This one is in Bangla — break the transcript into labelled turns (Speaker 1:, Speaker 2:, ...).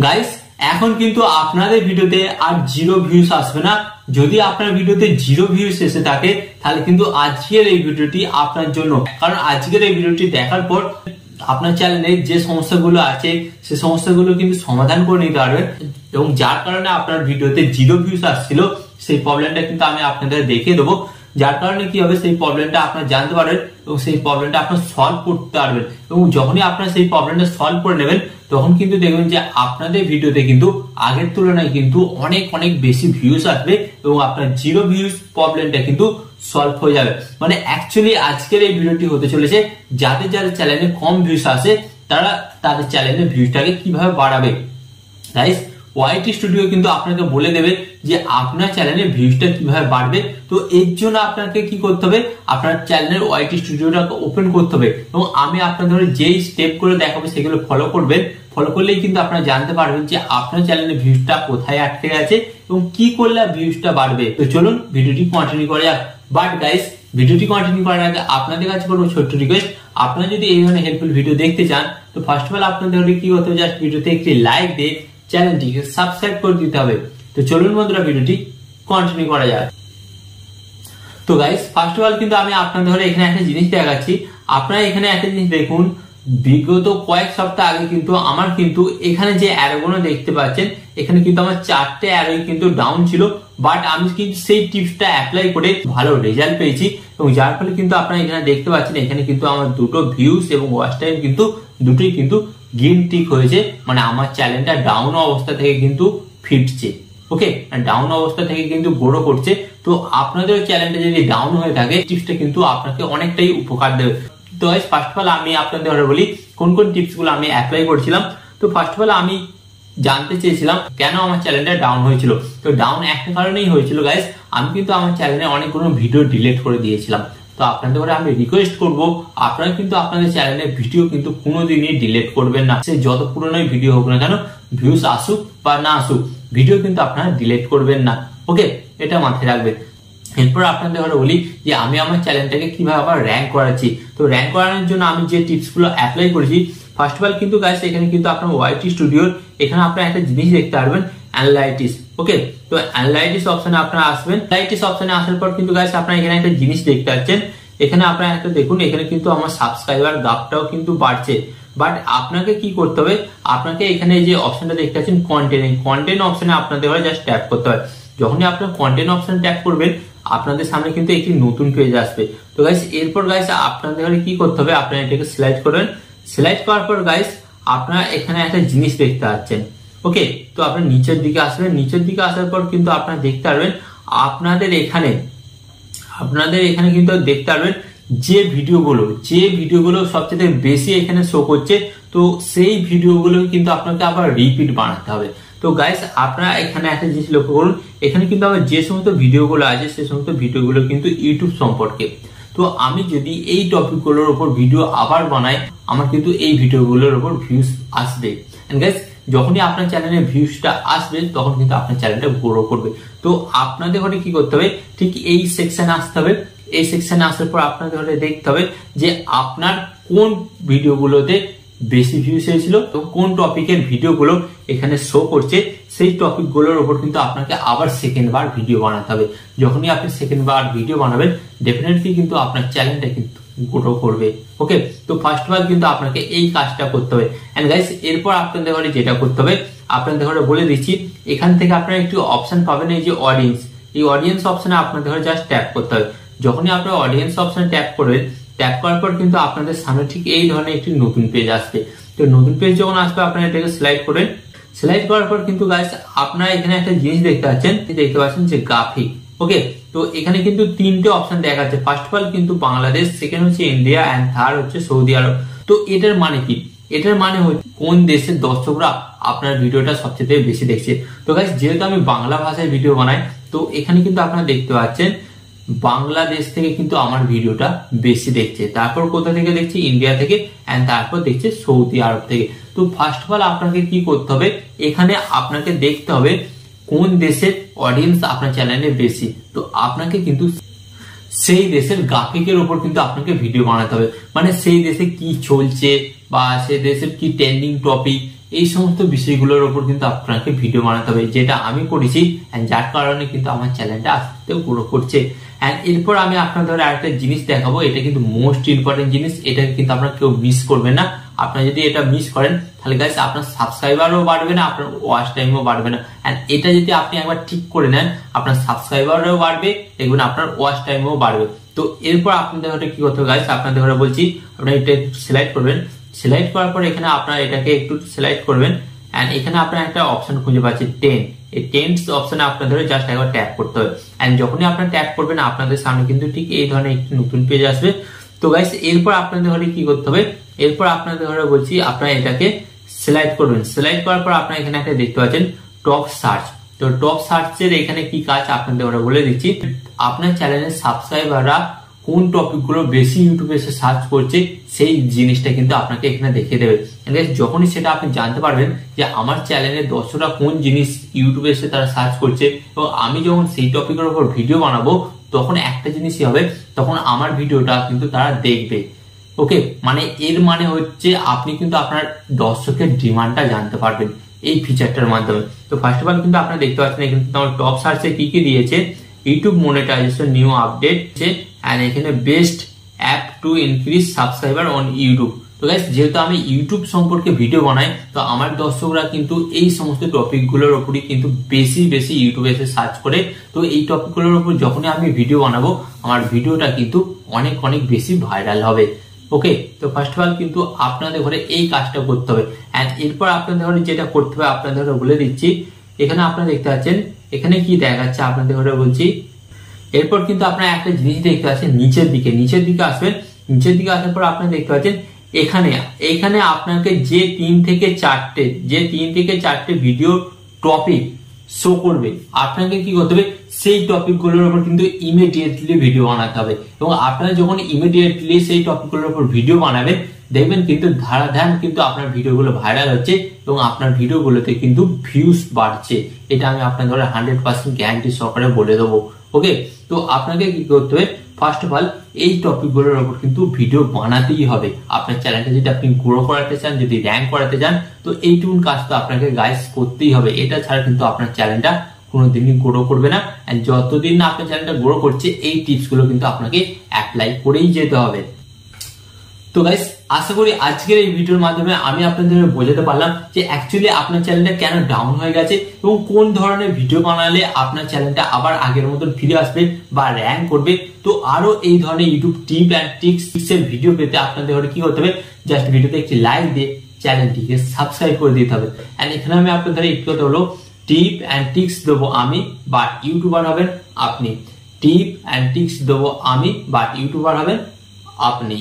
Speaker 1: গাইস এখন কিন্তু আপনাদের ভিডিওতে আর 0 ভিউজ আসবে না। যদি আপনার ভিডিওতে 0 ভিউজ এসে থাকে তাহলে কিন্তু আজকের এই ভিডিওটি আপনার জন্য, কারণ আজকের এই ভিডিওটি দেখার পর আপনার চ্যানেলে যে সমস্যাগুলো আছে সেই সমস্যাগুলো কিন্তু সমাধান করে নিতে পারবেন, এবং যার কারণে আপনার ভিডিওতে 0 ভিউজ আসছিল সেই প্রবলেমটা কিন্তু আমি আপনাদের দেখিয়ে দেবো। যার কারণে কি হবে, সেই প্রবলেমটা আপনারা জানতে পারবেন এবং সেই প্রবলেমটা আপনারা সলভ করতে পারবেন। এবং যখনই আপনারা সেই প্রবলেমটা সলভ করে নেবেন তখন কিন্তু দেখবেন যে আপনাদের ভিডিওতে কিন্তু আগের তুলনায় কিন্তু অনেক অনেক বেশি ভিউজ আসবে এবং আপনার 0 ভিউজ প্রবলেমটা কিন্তু সলভ হয়ে যাবে। মানে অ্যাকচুয়ালি আজকের এই ভিডিওটি হতে চলেছে যাদের যাদের চ্যানেলে কম ভিউজ আসে তারা তাদের চ্যানেলের ভিউজটাকে কিভাবে বাড়াবে। গাইস ওয়াইটি স্টুডিও কিন্তু আপনাকে বলে দেবে যে আপনার চ্যানেলের ভিউজটা কিভাবে বাড়বে। তো এর জন্য আপনাকে কি করতে হবে, আপনার চ্যানেলের ওয়াইটি স্টুডিওটাকে ওপেন করতে হবে এবং আমি আপনাদের যেই স্টেপ করে দেখাবো সেগুলো ফলো করবেন। ফলো করলেই কিন্তু আপনারা জানতে পারবেন যে আপনার চ্যানেলের ভিউজটা কোথায় আটকে গেছে এবং কি করলে ভিউজটা বাড়বে। তো চলুন ভিডিওটি কন্টিনিউ করা যাক। বাট গাইস ভিডিওটি কন্টিনিউ করার আগে আপনাদের কাছে করবো ছোট্ট রিকোয়েস্ট, আপনারা যদি এই ধরনের হেল্পফুল ভিডিও দেখতে চান তো ফার্স্ট অফ অল আপনাদের কি করতে হবে, জাস্ট ভিডিওতে একটি লাইক দিয়ে চ্যানেলটিকে সাবস্ক্রাইব করে দিতে হবে। তো চলুন বন্ধুরা ভিডিওটি কন্টিনিউ করা যাক। তো গাইস ফার্স্ট অফ অল কিন্তু আমি আপনাদের এখানে একটা জিনিস দেখাচ্ছি। আপনারা এখানে একটা জিনিস দেখুন, বিগত কয়েক সপ্তাহ আগে কিন্তু আমার কিন্তু এখানে যে অ্যারোগুলো দেখতে পাচ্ছেন এখানে কিন্তু আমার 4টে অ্যারো কিন্তু ডাউন ছিল, বাট আমি কিন্তু সেই টিপসটা অ্যাপ্লাই করে ভালো রেজাল্ট পেয়েছি এবং যার ফলে কিন্তু আপনারা এখানে দেখতে পাচ্ছেন এখানে কিন্তু আমার দুটো ভিউজ এবং ওয়াচ টাইম কিন্তু দুটোই কিন্তু গ্রিন টিক হয়েছে। মানে আমার চ্যানেলটা ডাউন অবস্থা থেকে কিন্তু ফিরছে, ওকে, ডাউন অবস্থা থেকে কিন্তু গ্রো করছে। তো আপনাদের চ্যানেলটা যদি ডাউন হয়ে থাকে টিপসটা কিন্তু আপনাকে অনেকটাই উপকার দেবে। তো ফার্স্ট অফ অল আমি আপনাদের বলি কোন কোন টিপস গুলো আমি অ্যাপ্লাই করেছিলাম। তো ফার্স্ট অফ অল আমি জানতে চেয়েছিলাম কেন আমার চ্যানেলটা ডাউন হয়েছিল। তো ডাউন একটা কারণেই হয়েছিল গাইস, আমি কিন্তু আমার চ্যানেলে অনেকগুলো ভিডিও ডিলিট করে দিয়েছিলাম। তো আপনাদের আমি রিকোয়েস্ট করব আপনারা কিন্তু আপনাদের চ্যানেলের ভিডিও কিন্তু কোনোদিনই ডিলিট করবেন না। সে যত পুরনোই ভিডিও হোক না কেন, ভিউজ আসুক বা না আসুক, ভিডিও কিন্তু আপনারা ডিলিট করবেন না, ওকে, এটা মাথায় রাখবেন। এরপর আপনাদের বলি যে আমি আমার চ্যানেলটাকে কিভাবে আবার র্যাঙ্ক করাচ্ছি। তো র্যাঙ্ক করানোর জন্য আমি যে টিপস গুলো অ্যাপ্লাই করেছি, ফার্স্ট অফ অল কিন্তু গাইস এখানে কিন্তু আপনার ওয়াইটি স্টুডিওর এখানে আপনারা একটা জিনিস দেখতে পারবেন, অ্যানালাইটিক্স, ওকে। তো অ্যানালাইটিক্স অপশনে আপনারা আসবেন। অ্যানালাইটিক্স অপশনে আসার পর কিন্তু গাইস আপনারা এখানে একটা জিনিস দেখতে পাচ্ছেন, এখানে আপনারা একটা দেখুন এখানে কিন্তু আমার সাবস্ক্রাইবার গ্রাফটাও কিন্তু বাড়ছে। বাট আপনাকে কি করতে হবে, আপনাকে এখানে যে অপশনটা দেখতে পাচ্ছেন কন্টেন্ট অপশনে আপনাদের জাস্ট ট্যাপ করতে হয়। যখনই আপনার কন্টেন্ট অপশন ট্যাপ করবেন আপনাদের সামনে কিন্তু একটি নতুন পেজ আসবে। তো গাইস এরপর গাইস আপনাদের কি করতে হবে, আপনারা এটাকে সিলেক্ট করবেন। সিলেক্ট করার পর গাইস আপনারা এখানে একটা জিনিস দেখতে পাচ্ছেন, ওকে। তো আপনারা নিচের দিকে আসবেন। নিচের দিকে আসার পর কিন্তু আপনারা দেখতে পারবেন আপনাদের এখানে কিন্তু দেখতে পারবেন যে ভিডিওগুলো সবচেয়ে বেশি এখানে শো করছে, তো সেই ভিডিওগুলো কিন্তু আপনাকে আবার রিপিট বানাতে হবে। তো গাইস আপনারা এখানে একটা জিনিস লক্ষ্য করুন, এখানে কিন্তু আমার যে সমস্ত ভিডিওগুলো আছে সেই সমস্ত ভিডিওগুলো কিন্তু ইউটিউব সম্পর্কে। তো আমি যদি এই টপিকগুলোর উপর ভিডিও আবার বানাই আমার কিন্তু এই ভিডিওগুলোর উপর ভিউজ আসবে। এন্ড গাইস যখনই আপনার চ্যানেলে ভিউজটা আসবে তখন কিন্তু আপনার চ্যানেলটা গ্রো করবে। তো আপনাদের কি করতে হবে, ঠিক এই সেকশনে আসতে হবে। এই সেকশনে আসার পর আপনাদের দেখতে হবে যে আপনার কোন ভিডিওগুলোতে বেশি ভিউজ এসেছিল তো কোন টপিকের ভিডিওগুলো এখানে শো করছে, সেই টপিকগুলোর উপর কিন্তু আপনাকে আবার সেকেন্ড বার ভিডিও বানাতে হবে। যখনই আপনি সেকেন্ড বার ভিডিও বানাবেন ডেফিনেটলি কিন্তু আপনার চ্যানেলটা কিন্তু গ্রো করবে, ওকে। তো ফার্স্ট বার কিন্তু আপনাকে এই কাজটা করতে হবে। এন্ড গাইস এরপর আপনাদের যেটা করতে হবে আপনাদের বলে দিচ্ছি, এখান থেকে আপনারা একটু অপশন পাবেন এই যে অডিয়েন্স, এই অডিয়েন্স অপশনে আপনাদের জাস্ট ট্যাপ করতে হবে। যখনই আপনারা অডিয়েন্স অপশনে ট্যাপ করবেন, ট্যাপ করার পর কিন্তু আপনাদের সামনে ঠিক এই ধরনের একটি নতুন পেজ আসবে। তো নতুন পেজ যখন আসবে আপনারা এটাকে সিলেক্ট করবেন। সিলেক্ট করার পর কিন্তু গাইস আপনারা এখানে একটা জিনিস দেখতে পাচ্ছেন যে গ্রাফিক, ওকে। তো এখানে কিন্তু 3টে অপশন দেখাচ্ছে। ফার্স্ট অফ অল কিন্তু বাংলাদেশ, সেকেন্ড হচ্ছে ইন্ডিয়া এন্ড থার্ড হচ্ছে সৌদি আরব। তো এটার মানে কি, এটার মানে হচ্ছে কোন দেশের দর্শকরা আপনার ভিডিওটা সবচেয়ে বেশি দেখছে। তো গাইস যেহেতু আমি বাংলা ভাষায় ভিডিও বানাই তো এখানে কিন্তু আপনারা দেখতে পাচ্ছেন বাংলাদেশ থেকে কিন্তু আমার ভিডিওটা বেশি দেখছে, তারপর কোথা থেকে দেখছে, ইন্ডিয়া থেকে, এন্ড তারপর দেখছে সৌদি আরব থেকে। তো ফার্স্ট অফ অল আপনাকে কি করতে হবে, এখানে আপনাকে দেখতে হবে কোন দেশের অডিয়েন্স আপনার চ্যানেলে বেশি। তো আপনাকে কিন্তু সেই দেশের গ্রাফিকের উপর কিন্তু আপনাকে ভিডিও বানাতে হবে। মানে সেই দেশে কি চলছে বা সেই দেশের কি ট্রেন্ডিং টপিক এই সমস্ত বিষয়গুলোর উপর কিন্তু আপনাকে ভিডিও বানাতে হবে, যেটা আমি করেছি, যার কারণে কিন্তু আমার চ্যানেলটা আস্তে আস্তে গ্রো করছে। এরপর আমি আপনাদের আরেকটা জিনিস দেখাবো, এটা কিন্তু মোস্ট ইম্পর্টেন্ট জিনিস, এটা কিন্তু আপনারা কেউ মিস করবেন না। আপনারা যদি এটা মিস করেন তাহলে গাইস আপনার সাবস্ক্রাইবারও বাড়বে না, আপনার ওয়াচ টাইমও বাড়বে না। এটা যদি আপনি একবার ঠিক করে নেন, আপনার সাবস্ক্রাইবারও বাড়বে, দেখবেন আপনার ওয়াচ টাইমও বাড়বে। তো এরপর আপনাদের ঘরে কি করতে হবে গাইস, আপনাদের ঘরে বলছি আপনারা এটা সিলেক্ট করবেন। সিলেক্ট করার পর এখানে আপনারা এটাকে একটু সিলেক্ট করবেন, এখানে আপনারা একটা অপশন খুঁজে পাচ্ছেন 10। এই 10 অপশনে আপনাদের জাস্ট একবার ট্যাপ করতে হবে। যখনই আপনারা ট্যাপ করবেন আপনাদের সামনে কিন্তু ঠিক এই ধরনের একটি নতুন পেজ আসবে। তো গাইস এরপর আপনাদের ঘরে কি করতে হবে, এরপর আপনাদের ঘরে বলছি আপনারা এটাকে সিলেক্ট করবেন। সিলেক্ট করার পর আপনারা এখানে একটা দেখতে পাচ্ছেন টপ সার্চ। তো টপ সার্চের এখানে কি কাজ আপনাদের ঘরে বলে দিচ্ছি। আপনার চ্যানেলের সাবস্ক্রাইবাররা কোন টপিকগুলো বেশি ইউটিউবে এসে সার্চ করছে সেই জিনিসটা কিন্তু আপনাকে এখানে দেখিয়ে দেবে। যখনই সেটা আপনি জানতে পারবেন যে আমার চ্যানেলের দর্শকরা কোন জিনিস ইউটিউবে এসে তারা সার্চ করছে, এবং আমি যখন সেই টপিকের উপর ভিডিও বানাবো তখন একটা জিনিসই হবে, তখন আমার ভিডিওটা কিন্তু তারা দেখবে। ওকে, মানে এর মানে হচ্ছে আপনি কিন্তু আপনার দর্শকের ডিমান্ডটা জানতে পারবেন এই ফিচারটার মাধ্যমে। তো ফার্স্ট অফ অল কিন্তু আপনারা দেখতে পাচ্ছেন এখানে কিন্তু আমার টপ সার্চে কি কি দিয়েছে, ইউটিউব মনিটাইজেশন নিউ আপডেট, এখানে best app to increase subscriber on YouTube. তো গাইস যেহেতু আমি ইউটিউব সম্পর্কে ভিডিও বানাই, তো আমার দর্শকরা কিন্তু এই সমস্ত টপিকগুলোর উপরই কিন্তু বেশি বেশি ইউটিউবে এসে সার্চ করে। তো এই টপিকগুলোর উপর যখনই আমি ভিডিও বানাবো আমার ভিডিওটা কিন্তু অনেক অনেক বেশি ভাইরাল হবে। ওকে, তো ফার্স্ট অফ অল কিন্তু আপনাদের ঘরে এই কাজটা করতে হবে। এরপর আপনাদের ঘরে যেটা করতে হবে আপনাদের ঘরে বলে দিচ্ছি। এখানে আপনারা দেখতে পাচ্ছেন এখানে কি দেখাচ্ছে আপনাদের ঘরে বলছি। এরপর কিন্তু আপনারা একটা জিনিস দেখতে পাচ্ছেন নিচের দিকে আসবেন। নিচের দিকে আসার পর আপনারা দেখতে পাচ্ছেন এখানে আপনাকে যে 3 থেকে 4টে ভিডিও টপিক শো করবে, আপনাকে কি করতে হবে সেই টপিকগুলোর উপর কিন্তু ইমিডিয়েটলি ভিডিও বানাতে হবে। এবং আপনারা যখন ইমিডিয়েটলি সেই টপিকগুলোর উপর ভিডিও বানাবেন দেখবেন কিন্তু ধারাধার কিন্তু আপনার ভিডিওগুলো ভাইরাল হচ্ছে এবং আপনার ভিডিওগুলোতে কিন্তু ভিউজ বাড়ছে। এটা আমি আপনাদের 100% গ্যারান্টি সহকারে বলে দেবো। ওকে, তো আপনাকে কি করতে হবে, ফার্স্ট অফ অল এই টপিকগুলোর উপর কিন্তু ভিডিও বানাতেই হবে। আপনার চ্যানেলটা যদি আপনি গ্রো করাতে চান, যদি র্যাঙ্ক করাতে চান, তো এইটুকুন কাজ তো আপনাকে গাইস করতেই হবে। এটা ছাড়া কিন্তু আপনার চ্যানেলটা কোনোদিনই গ্রো করবে না। যতদিন না আপনার চ্যানেলটা গ্রো করছে এই টিপস গুলো কিন্তু আপনাকে অ্যাপ্লাই করেই যেতে হবে। তো গাইস আশা করি আজকের এই ভিডিওর মাধ্যমে আমি আপনাদের বোঝাতে পারলাম যে অ্যাকচুয়ালি আপনার চ্যানেলটা কেন ডাউন হয়ে গেছে এবং কোন ধরনের ভিডিও বানালে আপনার চ্যানেলটা আবার আগের মতন ফিরে আসবে বা র্যাঙ্ক করবে। তো আরো এই ধরনের ইউটিউব টিপ অ্যান্ড ট্রিক্স এর ভিডিও পেতে আপনাদের কি করতে হবে, জাস্ট ভিডিওতে একটি লাইক দিয়ে চ্যানেলটিকে সাবস্ক্রাইব করে দিতে হবে। এখানে আমি আপনাদের একটু কথা হলো টিপ অ্যান্ড ট্রিক্স দেবো আমি, বা ইউটিউবার হবেন আপনি। টিপ অ্যান্ড ট্রিক্স দেবো আমি, বা ইউটিউবার হবেন আপনি।